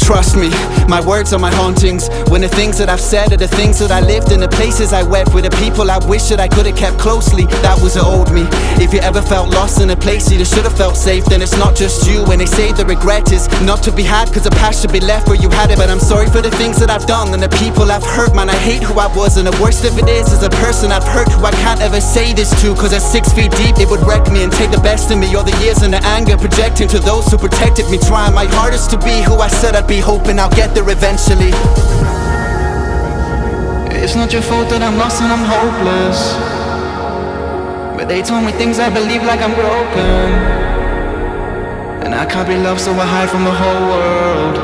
Trust me, my words are my hauntings. When the things that I've said are the things that I lived, and the places I wept with the people I wish that I could have kept closely. That was the old me. If you ever felt lost in a place you should have felt safe, then it's not just you. When they say the regret is not to be had, cause the past should be left where you had it. But I'm sorry for the things that I've done and the people I've hurt. Man, I hate who I was, and the worst of it is a person I've hurt who I can't ever say this to, cause at 6 feet deep it would wreck me and take the best of me. All the years and the anger projecting to those who protected me, trying my hardest to be who I said I'd be, hoping I'll get there eventually. It's not your fault that I'm lost and I'm hopeless, but they told me things I believe like I'm broken, and I can't be loved so I hide from the whole world.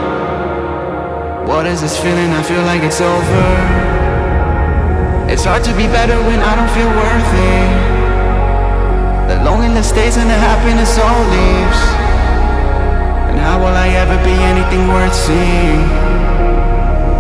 What is this feeling? I feel like it's over. It's hard to be better when I don't feel worthy. The loneliness stays and the happiness all leaves. And how will I ever be anything worth seeing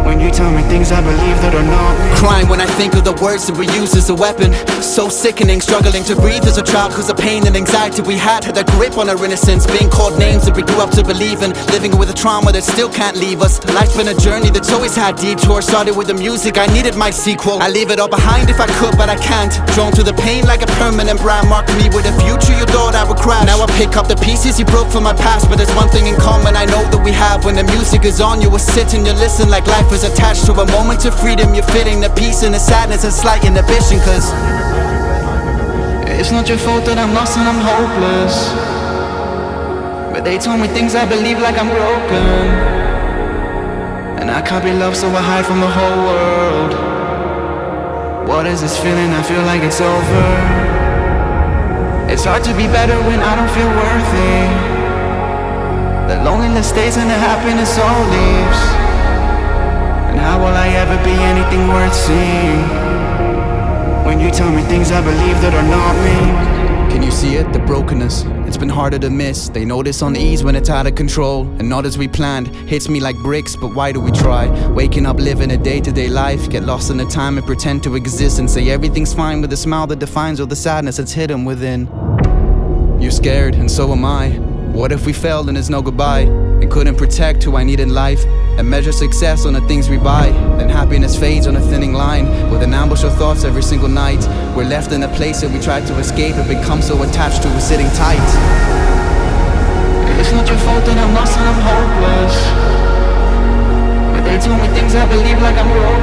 when you tell me things I believe that are not me? Crying when I think of the words that we use as a weapon. So sickening, struggling to breathe as a child, cause the pain and anxiety we had a grip on our innocence. Being called names that we grew up to believe in, living with a trauma that still can't leave us. Life's been a journey that's always had detours. Started with the music, I needed my sequel. I leave it all behind if I could, but I can't. Drawn to the pain like a permanent brand, marking me with a future you thought I would crash. Now I pick up the pieces you broke from my past, but there's one thing in common I know that we have. When the music is on, you will sit and you listen like life is attached to a moment of freedom. You're feeling the peace and the sadness and slight inhibition, cause it's not your fault that I'm lost and I'm hopeless, but they told me things I believe like I'm broken, and I can't be loved so I hide from the whole world. What is this feeling? I feel like it's over. It's hard to be better when I don't feel worthy. The loneliness stays and the happiness all leaves. And how will I ever be anything worth seeing when you tell me things I believe that are not me? Can you see it? The brokenness, it's been harder to miss. They notice on ease when it's out of control and not as we planned. Hits me like bricks, but why do we try? Waking up, living a day-to-day life, get lost in the time and pretend to exist and say everything's fine with a smile that defines all the sadness that's hidden within. You're scared and so am I. What if we failed and there's no goodbye, and couldn't protect who I need in life, and measure success on the things we buy? Then happiness fades on a thinning line, with an ambush of thoughts every single night. We're left in a place that we tried to escape and become so attached to, we're sitting tight. It's not your fault that I'm lost and I'm hopeless, but they told me things I believe like I'm wrong.